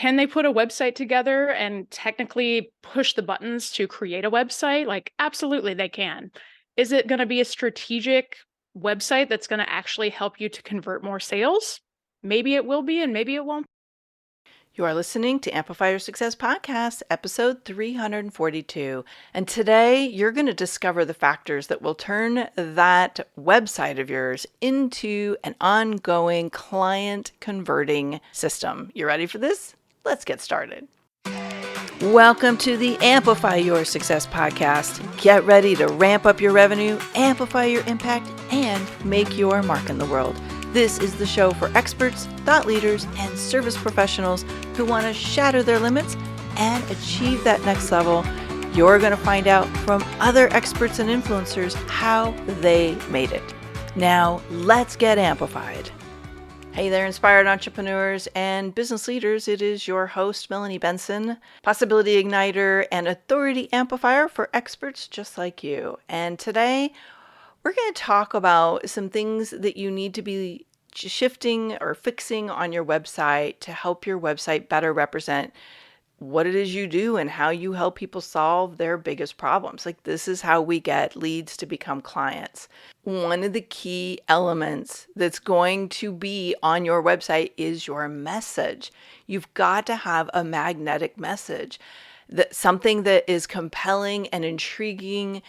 can they put a website together and technically push the buttons to create a website? Like, absolutely, they can. Is it going to be a strategic website that's going to actually help you to convert more sales? Maybe it will be, and maybe it won't. You are listening to Amplify Your Success Podcast, episode 342. And today you're going to discover the factors that will turn that website of yours into an ongoing client converting system. You ready for this? Let's get started. Welcome to the Amplify Your Success Podcast. Get ready to ramp up your revenue, amplify your impact, and make your mark in the world. This is the show for experts, thought leaders, and service professionals who want to shatter their limits and achieve that next level. You're going to find out from other experts and influencers how they made it. Now, let's get amplified. Hey there, inspired entrepreneurs and business leaders. It is your host, Melanie Benson, possibility igniter and authority amplifier for experts just like you. And today, we're going to talk about some things that you need to be shifting or fixing on your website to help your website better represent what it is you do and how you help people solve their biggest problems. Like, this is how we get leads to become clients. One of the key elements that's going to be on your website is your message. You've got to have a magnetic message, something that is compelling and intriguing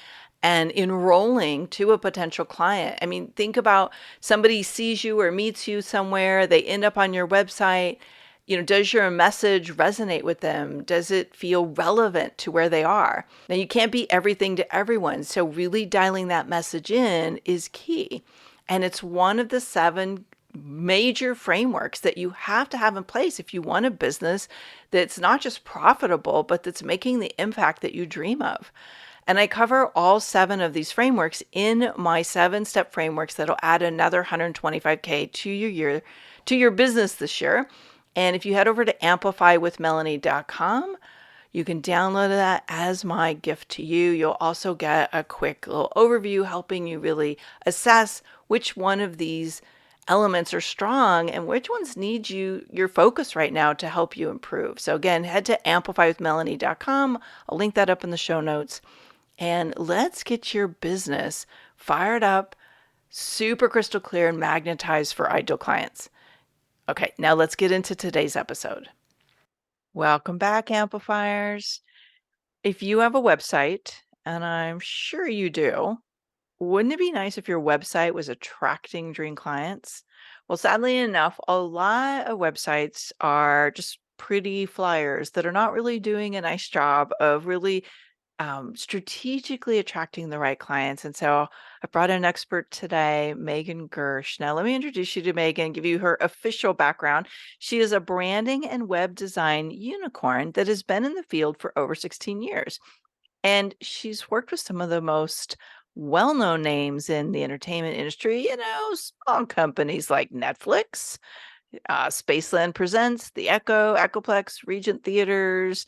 and enrolling to a potential client. I mean, think about somebody sees you or meets you somewhere, they end up on your website. Does your message resonate with them? Does it feel relevant to where they are? Now, you can't be everything to everyone, so really dialing that message in is key. And it's one of the 7 major frameworks that you have to have in place if you want a business that's not just profitable, but that's making the impact that you dream of. And I cover all 7 of these frameworks in my 7-step frameworks that'll add another $125K to your business this year. And if you head over to amplifywithmelanie.com, you can download that as my gift to you. You'll also get a quick little overview helping you really assess which one of these elements are strong and which ones need your focus right now to help you improve. So again, head to amplifywithmelanie.com. I'll link that up in the show notes. And let's get your business fired up, super crystal clear, and magnetized for ideal clients. Okay, now let's get into today's episode. Welcome back, amplifiers. If you have a website, and I'm sure you do, wouldn't it be nice if your website was attracting dream clients? Well, sadly enough, a lot of websites are just pretty flyers that are not really doing a nice job of really strategically attracting the right clients. And so I brought in an expert today, Megan Gersch. Now, let me introduce you to Megan, give you her official background. She is a branding and web design unicorn that has been in the field for over 16 years. And she's worked with some of the most well-known names in the entertainment industry, small companies like Netflix, Spaceland Presents, The Echo, Echoplex, Regent Theaters,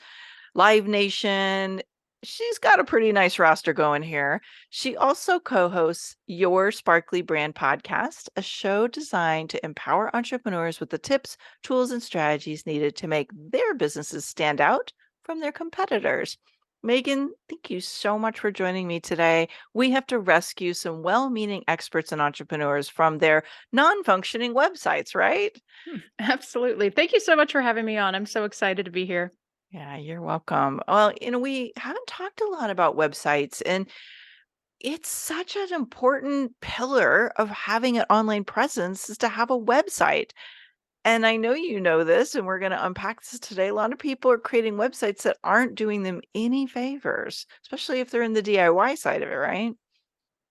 Live Nation. She's got a pretty nice roster going here. She also co-hosts Your Sparkly Brand Podcast, a show designed to empower entrepreneurs with the tips, tools, and strategies needed to make their businesses stand out from their competitors. Megan, thank you so much for joining me today. We have to rescue some well-meaning experts and entrepreneurs from their non-functioning websites, right? Absolutely. Thank you so much for having me on. I'm so excited to be here. Yeah, you're welcome. Well, we haven't talked a lot about websites, and it's such an important pillar of having an online presence is to have a website. And I know you know this, and we're going to unpack this today. A lot of people are creating websites that aren't doing them any favors, especially if they're in the DIY side of it, right?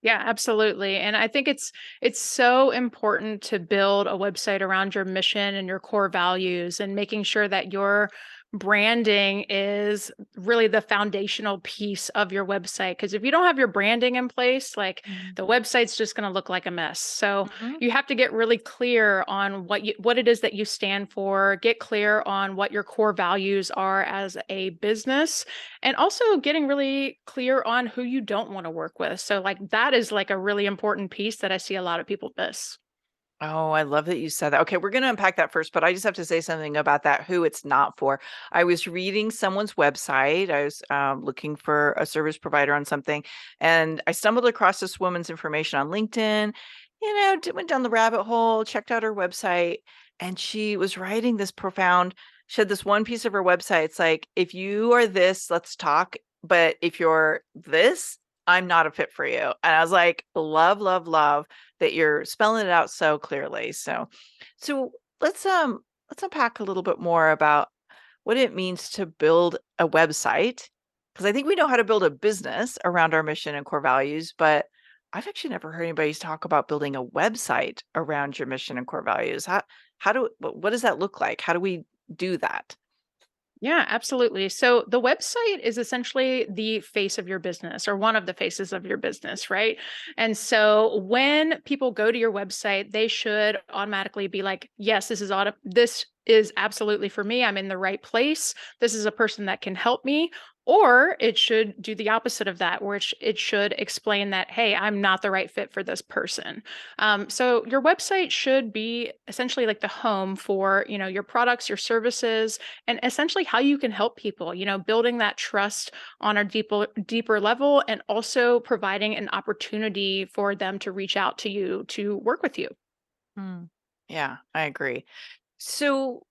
Yeah, absolutely. And I think it's so important to build a website around your mission and your core values and making sure that your branding is really the foundational piece of your website. Because if you don't have your branding in place, like the website's just going to look like a mess. So Mhm. you have to get really clear on what it is that you stand for, get clear on what your core values are as a business, and also getting really clear on who you don't want to work with. So like that is like a really important piece that I see a lot of people miss. Oh, I love that you said that. Okay, we're going to unpack that first, but I just have to say something about that, who it's not for. I was reading someone's website. I was looking for a service provider on something, and I stumbled across this woman's information on LinkedIn. Went down the rabbit hole, checked out her website, and she was writing this profound. She had this one piece of her website. It's like, if you are this, let's talk. But if you're this, I'm not a fit for you. And I was like, love, love, love that you're spelling it out so clearly. So let's unpack a little bit more about what it means to build a website, because I think we know how to build a business around our mission and core values, but I've actually never heard anybody talk about building a website around your mission and core values. What does that look like? How do we do that? Yeah, absolutely. So the website is essentially the face of your business or one of the faces of your business, right? And so when people go to your website, they should automatically be like, yes, this is absolutely for me. I'm in the right place. This is a person that can help me. Or it should do the opposite of that, where it should explain that, hey, I'm not the right fit for this person. So your website should be essentially like the home for, your products, your services, and essentially how you can help people, building that trust on a deeper level, and also providing an opportunity for them to reach out to you to work with you. Hmm. Yeah, I agree. So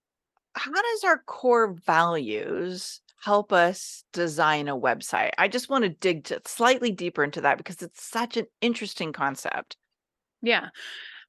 how does our core values help us design a website? I just want to dig slightly deeper into that because it's such an interesting concept. Yeah.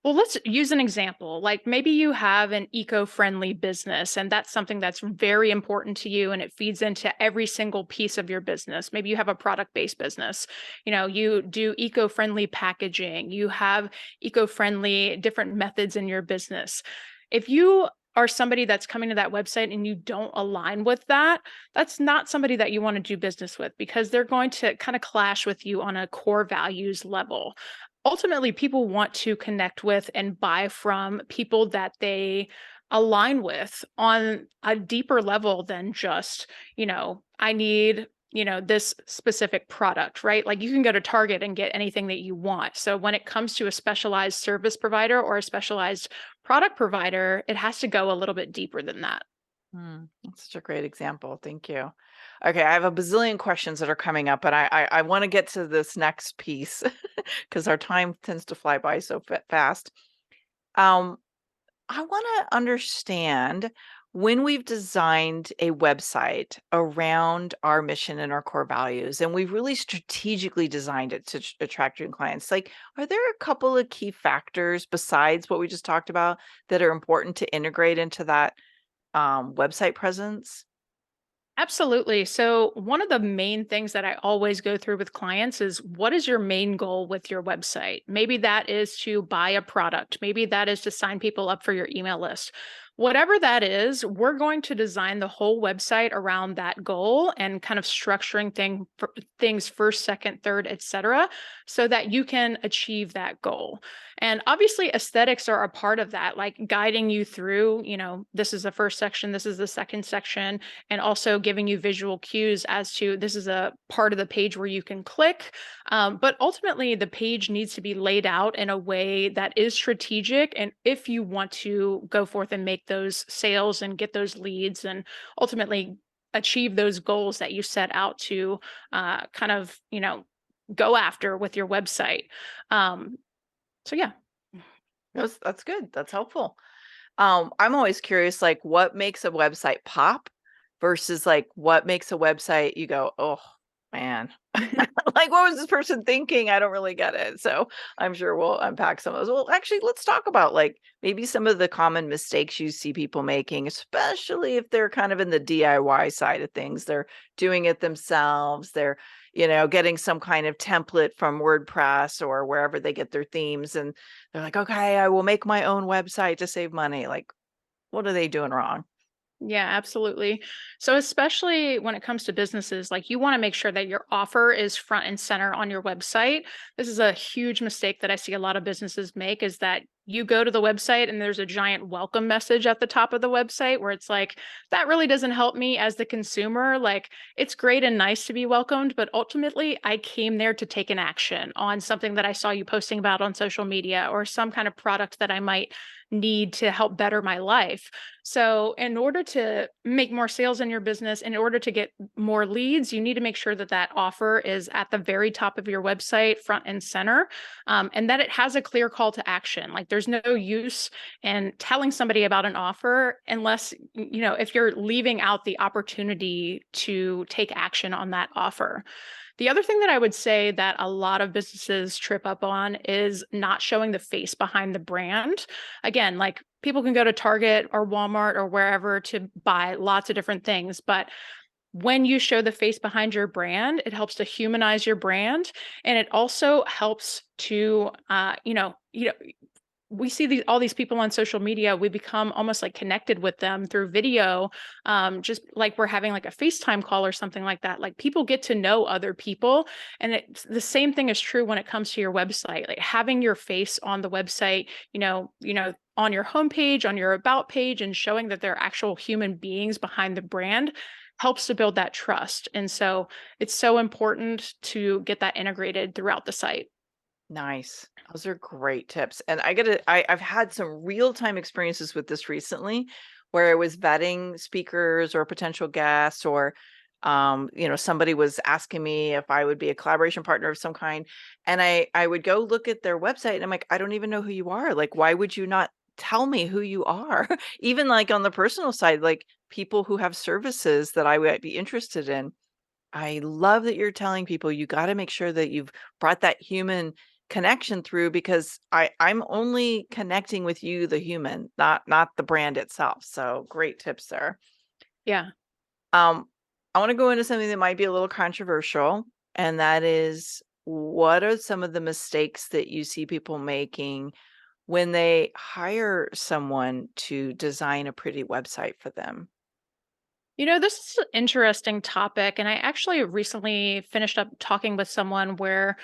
Well, let's use an example. Like maybe you have an eco-friendly business and that's something that's very important to you and it feeds into every single piece of your business. Maybe you have a product-based business. You do eco-friendly packaging, you have eco-friendly different methods in your business. If you are somebody that's coming to that website and you don't align with that, that's not somebody that you want to do business with because they're going to kind of clash with you on a core values level. Ultimately, people want to connect with and buy from people that they align with on a deeper level than just, I need, this specific product, right? Like you can go to Target and get anything that you want. So when it comes to a specialized service provider or a specialized product provider, it has to go a little bit deeper than that. That's such a great example. Thank you. Okay, I have a bazillion questions that are coming up, but I want to get to this next piece because our time tends to fly by so fast. Um, I want to understand, when we've designed a website around our mission and our core values, and we've really strategically designed it to attract new clients. Like, are there a couple of key factors besides what we just talked about that are important to integrate into that website presence? Absolutely. So, one of the main things that I always go through with clients is what is your main goal with your website? Maybe that is to buy a product. Maybe that is to sign people up for your email list. Whatever that is, we're going to design the whole website around that goal and kind of structuring things first, second, third, etc., so that you can achieve that goal. And obviously, aesthetics are a part of that, like guiding you through, this is the first section, this is the second section, and also giving you visual cues as to this is a part of the page where you can click. But ultimately, the page needs to be laid out in a way that is strategic. And if you want to go forth and make those sales and get those leads and ultimately achieve those goals that you set out to kind of, go after with your website. Um, so, yeah. That's good. That's helpful. I'm always curious, like, what makes a website pop versus like what makes a website you go, oh man, like what was this person thinking? I don't really get it. So I'm sure we'll unpack some of those. Well, actually, let's talk about like maybe some of the common mistakes you see people making, especially if they're kind of in the DIY side of things. They're doing it themselves. They're, getting some kind of template from WordPress or wherever they get their themes. And they're like, okay, I will make my own website to save money. Like, what are they doing wrong? Yeah, absolutely. So, especially when it comes to businesses, like you want to make sure that your offer is front and center on your website. This is a huge mistake that I see a lot of businesses make is that you go to the website and there's a giant welcome message at the top of the website where it's like, that really doesn't help me as the consumer. Like, it's great and nice to be welcomed, but ultimately I came there to take an action on something that I saw you posting about on social media or some kind of product that I might need to help better my life. So, in order to make more sales in your business, in order to get more leads, you need to make sure that that offer is at the very top of your website, front and center, and that it has a clear call to action. Like, there's no use in telling somebody about an offer unless, if you're leaving out the opportunity to take action on that offer. The other thing that I would say that a lot of businesses trip up on is not showing the face behind the brand. Again, like, people can go to Target or Walmart or wherever to buy lots of different things, but when you show the face behind your brand, it helps to humanize your brand, and it also helps to, we see all these people on social media. We become almost like connected with them through video, just like we're having like a FaceTime call or something like that. Like, people get to know other people, and the same thing is true when it comes to your website. Like, having your face on the website, on your homepage, on your about page, and showing that there are actual human beings behind the brand helps to build that trust. And so it's so important to get that integrated throughout the site. Nice. Those are great tips. And I've had some real-time experiences with this recently where I was vetting speakers or potential guests, or somebody was asking me if I would be a collaboration partner of some kind. And I would go look at their website and I'm like, I don't even know who you are. Like, why would you not tell me who you are? Even like on the personal side, like people who have services that I would be interested in. I love that you're telling people you got to make sure that you've brought that human connection through, because I'm only connecting with you, the human, not the brand itself. So great tips there. Yeah. I want to go into something that might be a little controversial, and that is, what are some of the mistakes that you see people making when they hire someone to design a pretty website for them? This is an interesting topic. And I actually recently finished up talking with someone where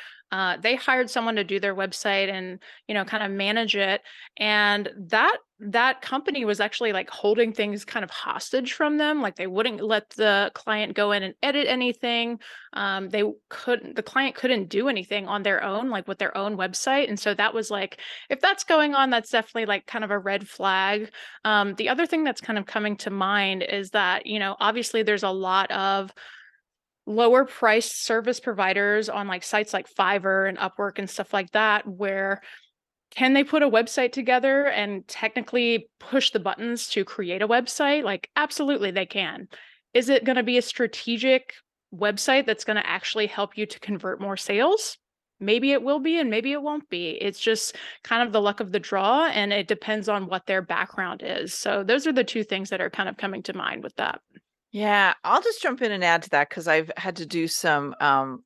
they hired someone to do their website and, kind of manage it. And that company was actually like holding things kind of hostage from them. Like, they wouldn't let the client go in and edit anything. The client couldn't do anything on their own, like with their own website. And so that was like, if that's going on, that's definitely like kind of a red flag. The other thing that's kind of coming to mind is that, obviously there's a lot of lower priced service providers on like sites like Fiverr and Upwork and stuff like that, where can they put a website together and technically push the buttons to create a website? Like, absolutely they can. Is it going to be a strategic website that's going to actually help you to convert more sales? Maybe it will be, and maybe it won't be. It's just kind of the luck of the draw, and it depends on what their background is. So those are the two things that are kind of coming to mind with that. Yeah, I'll just jump in and add to that, because I've had to do some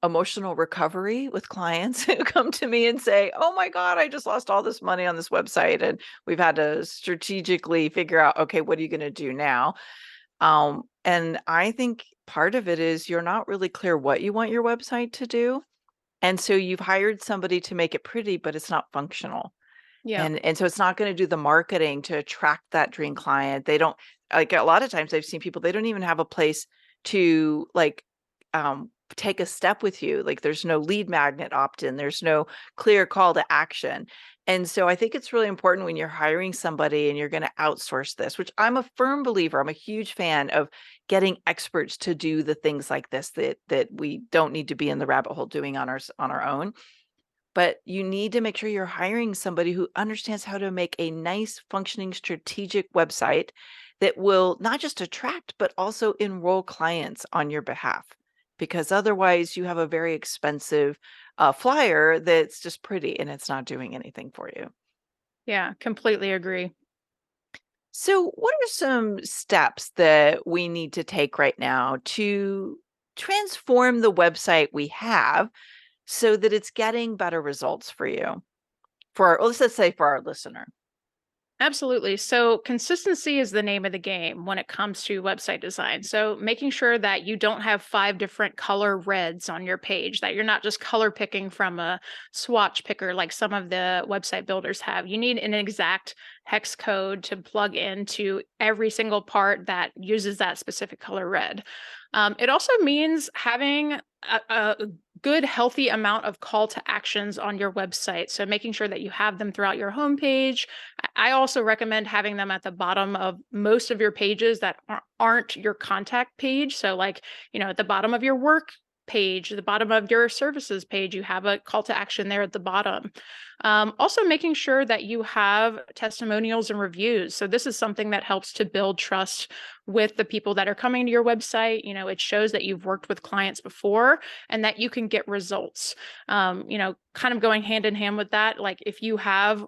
emotional recovery with clients who come to me and say, "Oh my God, I just lost all this money on this website," and we've had to strategically figure out, okay, what are you going to do now? And I think part of it is you're not really clear what you want your website to do, and so you've hired somebody to make it pretty, but it's not functional. Yeah. And so it's not gonna do the marketing to attract that dream client. They don't, like, a lot of times I've seen people, they don't even have a place to, like, take a step with you. Like, there's no lead magnet opt-in, there's no clear call to action. And so I think it's really important when you're hiring somebody and you're gonna outsource this, which I'm a firm believer, I'm a huge fan of getting experts to do the things like this that we don't need to be in the rabbit hole doing on our own. But you need to make sure you're hiring somebody who understands how to make a nice, functioning, strategic website that will not just attract, but also enroll clients on your behalf. Because otherwise, you have a very expensive flyer that's just pretty and it's not doing anything for you. Yeah, completely agree. So, what are some steps that we need to take right now to transform the website we have so that it's getting better results for you? For our, let's just say for our listener. Absolutely. So, consistency is the name of the game when it comes to website design. So, making sure that you don't have five different color reds on your page, that you're not just color picking from a swatch picker like some of the website builders have. You need an exact hex code to plug into every single part that uses that specific color red. It also means having a good, healthy amount of call to actions on your website. So, making sure that you have them throughout your homepage. I also recommend having them at the bottom of most of your pages that aren't your contact page. So, like, at the bottom of your work page, the bottom of your services page, you have a call to action there at the bottom. Also, making sure that you have testimonials and reviews. So, this is something that helps to build trust with the people that are coming to your website. It shows that you've worked with clients before and that you can get results. Kind of going hand in hand with that, like if you have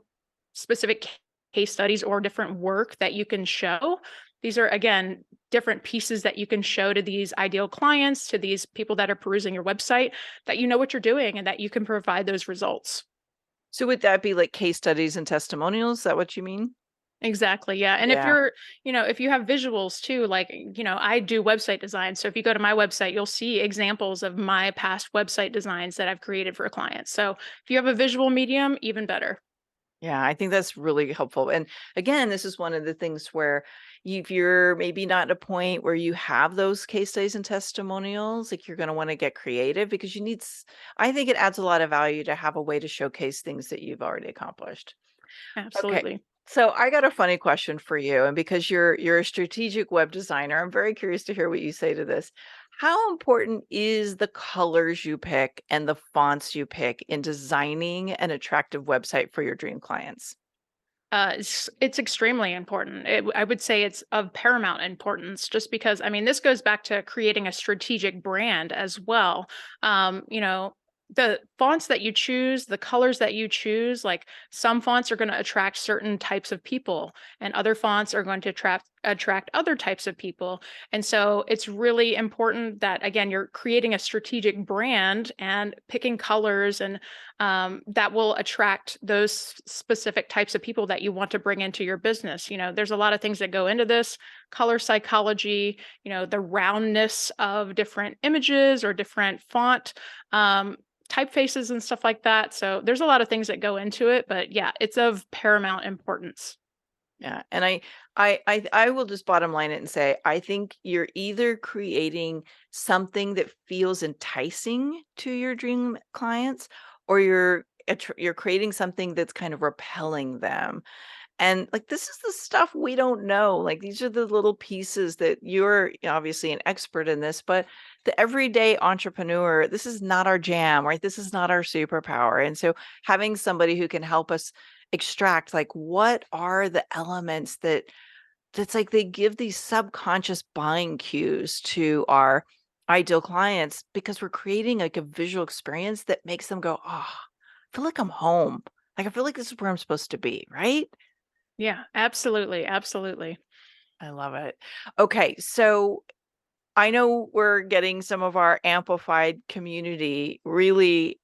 specific case studies or different work that you can show. These are, again, different pieces that you can show to these ideal clients, to these people that are perusing your website, that you know what you're doing and that you can provide those results. So would that be like case studies and testimonials? Is that what you mean? Exactly. Yeah. And if Yeah. you're, if you have visuals too, like, I do website design. So if you go to my website, you'll see examples of my past website designs that I've created for clients. So if you have a visual medium, even better. Yeah, I think that's really helpful. And again, this is one of the things where if you're maybe not at a point where you have those case studies and testimonials, like you're going to want to get creative because I think it adds a lot of value to have a way to showcase things that you've already accomplished. Okay. Absolutely. So I got a funny question for you. And because you're a strategic web designer, I'm very curious to hear what you say to this. How important is the colors you pick and the fonts you pick in designing an attractive website for your dream clients? It's extremely important. I would say it's of paramount importance, just because this goes back to creating a strategic brand as well. The fonts that you choose, the colors that you choose, like some fonts are going to attract certain types of people, and other fonts are going to attract other types of people. And so it's really important that, again, you're creating a strategic brand and picking colors and that will attract those specific types of people that you want to bring into your business. There's a lot of things that go into this: color psychology, the roundness of different images or different font typefaces and stuff like that. So there's a lot of things that go into it, but yeah, it's of paramount importance. Yeah, and I will just bottom line it and say I think you're either creating something that feels enticing to your dream clients, or you're creating something that's kind of repelling them. And like this is the stuff we don't know. Like these are the little pieces that you're obviously an expert in this, but the everyday entrepreneur, this is not our jam, right? This is not our superpower. And so having somebody who can help us extract like what are the elements that's like they give these subconscious buying cues to our ideal clients because we're creating like a visual experience that makes them go, oh, I feel like I'm home. Like I feel like this is where I'm supposed to be, right? Yeah, absolutely. Absolutely. I love it. Okay, so I know we're getting some of our amplified community really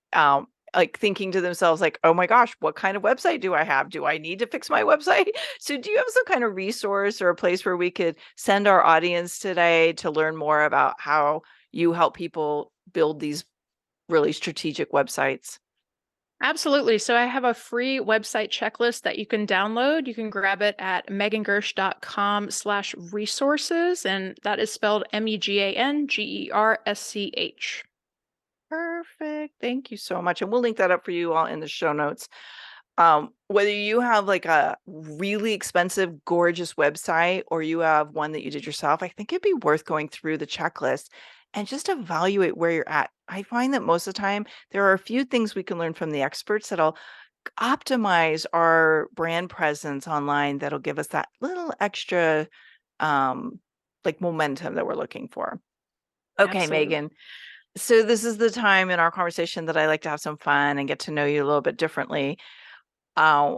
like thinking to themselves like, "Oh my gosh, what kind of website do I have? Do I need to fix my website?" So do you have some kind of resource or a place where we could send our audience today to learn more about how you help people build these really strategic websites? Absolutely. So I have a free website checklist that you can download. You can grab it at megangersch.com/resources, and that is spelled MEGANGERSCH. Perfect. Thank you so much. And we'll link that up for you all in the show notes. Whether you have like a really expensive, gorgeous website or you have one that you did yourself, I think it'd be worth going through the checklist and just evaluate where you're at. I find that most of the time there are a few things we can learn from the experts that'll optimize our brand presence online that'll give us that little extra um like momentum that we're looking for. Okay, Absolutely. Megan. So this is the time in our conversation that I like to have some fun and get to know you a little bit differently. Uh,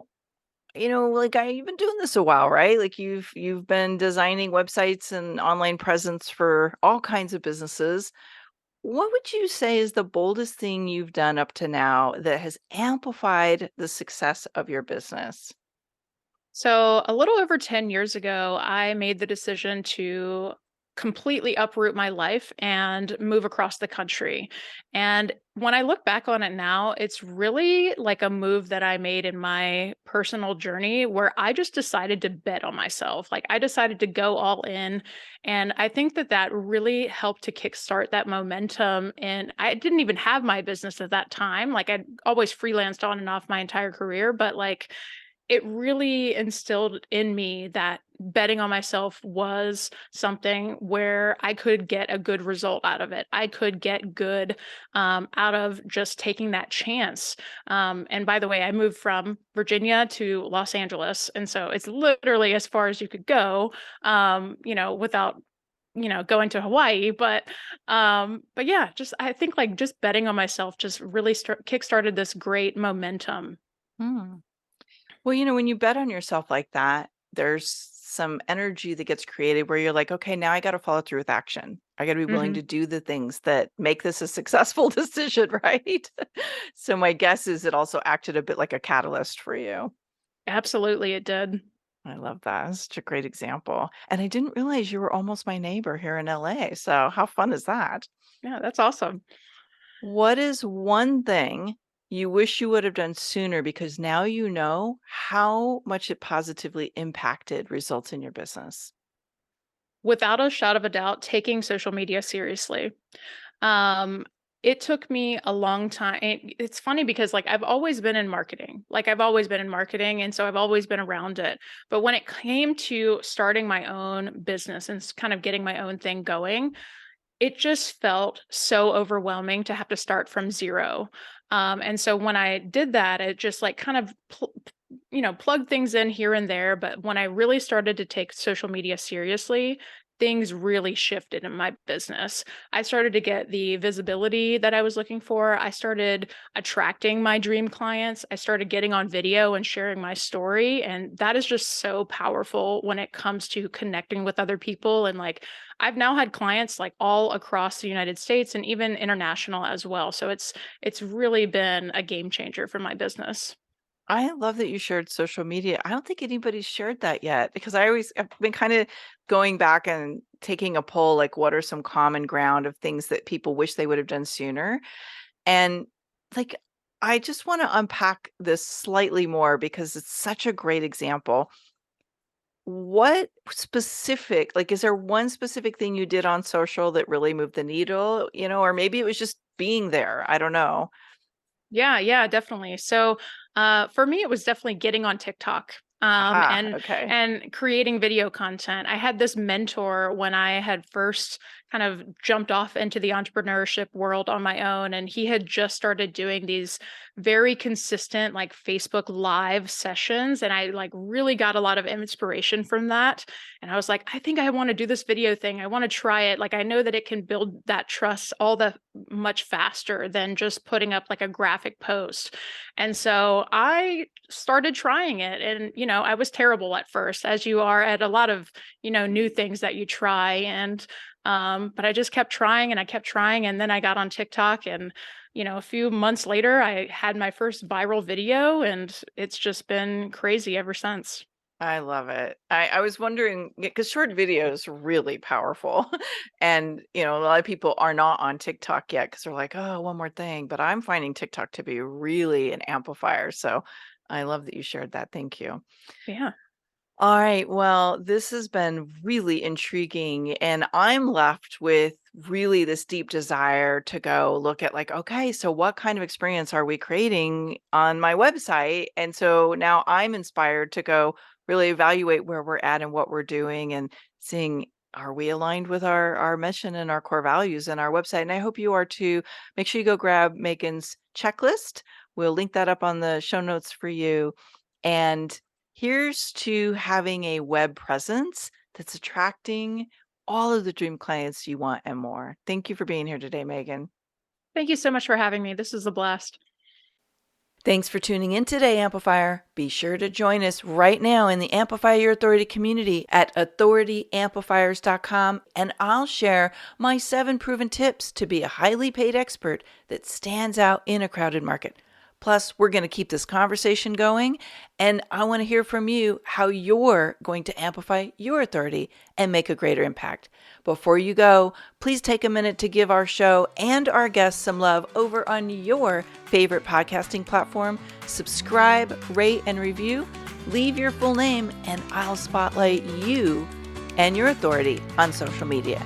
like you've been doing this a while, right? Like you've been designing websites and online presence for all kinds of businesses. What would you say is the boldest thing you've done up to now that has amplified the success of your business? So, a little over 10 years ago, I made the decision to completely uproot my life and move across the country. And when I look back on it now, it's really like a move that I made in my personal journey where I just decided to bet on myself. Like, I decided to go all in. And I think that that really helped to kickstart that momentum. And I didn't even have my business at that time. Like, I'd always freelanced on and off my entire career, but like, it really instilled in me that betting on myself was something where I could get a good result out of it. I could get good out of just taking that chance. And by the way, I moved from Virginia to Los Angeles. And so it's literally as far as you could go, without going to Hawaii, but yeah, just I think like just betting on myself just really kickstarted this great momentum. Hmm. Well, when you bet on yourself like that, there's some energy that gets created where you're like, okay, now I got to follow through with action. I got to be willing Mhm. to do the things that make this a successful decision, right? So my guess is it also acted a bit like a catalyst for you. Absolutely, it did. I love that. That's such a great example. And I didn't realize you were almost my neighbor here in LA. So how fun is that? Yeah, that's awesome. What is one thing you wish you would have done sooner because now you know how much it positively impacted results in your business? Without a shot of a doubt, taking social media seriously. Um, it took me a long time. It's funny because like I've always been in marketing. Like I've always been in marketing and so I've always been around it. But when it came to starting my own business and kind of getting my own thing going, it just felt so overwhelming to have to start from 0. And so when I did that, it just like kind of plugged things in here and there, but when I really started to take social media seriously, things really shifted in my business. I started to get the visibility that I was looking for. I started attracting my dream clients. I started getting on video and sharing my story, and that is just so powerful when it comes to connecting with other people. And like I've now had clients like all across the United States and even international as well. So it's really been a game changer for my business. I love that you shared social media. I don't think anybody's shared that yet because I've been kind of going back and taking a poll like what are some common ground of things that people wish they would have done sooner. And like I just want to unpack this slightly more because it's such a great example. What specific, like is there one specific thing you did on social that really moved the needle, or maybe it was just being there. I don't know. Yeah, yeah, definitely. So, for me, it was definitely getting on TikTok, Aha, and okay. and creating video content. I had this mentor when I had first kind of jumped off into the entrepreneurship world on my own, and he had just started doing these very consistent, like Facebook Live sessions, and I like really got a lot of inspiration from that. And I was like, I think I want to do this video thing. I want to try it. Like I know that it can build that trust all the much faster than just putting up like a graphic post. And so I started trying it and I was terrible at first as you are at a lot of, new things that you try and but I just kept trying and I kept trying and then I got on TikTok and a few months later I had my first viral video and it's just been crazy ever since. I love it. I was wondering because short videos are really powerful. And, a lot of people are not on TikTok yet because they're like, oh, one more thing. But I'm finding TikTok to be really an amplifier. So I love that you shared that. Thank you. Yeah. All right. Well, this has been really intriguing. And I'm left with really this deep desire to go look at, like, okay, so what kind of experience are we creating on my website? And so now I'm inspired to go really evaluate where we're at and what we're doing and seeing. Are we aligned with our mission and our core values and our website? And I hope you are too. Make sure you go grab Megan's checklist. We'll link that up on the show notes for you. And here's to having a web presence that's attracting all of the dream clients you want and more. Thank you for being here today, Megan. Thank you so much for having me. This is a blast. Thanks for tuning in today, Amplifier. Be sure to join us right now in the Amplify Your Authority community at authorityamplifiers.com, and I'll share my 7 proven tips to be a highly paid expert that stands out in a crowded market. Plus, we're going to keep this conversation going, and I want to hear from you how you're going to amplify your authority and make a greater impact. Before you go, please take a minute to give our show and our guests some love over on your favorite podcasting platform. Subscribe, rate, and review. Leave your full name, and I'll spotlight you and your authority on social media.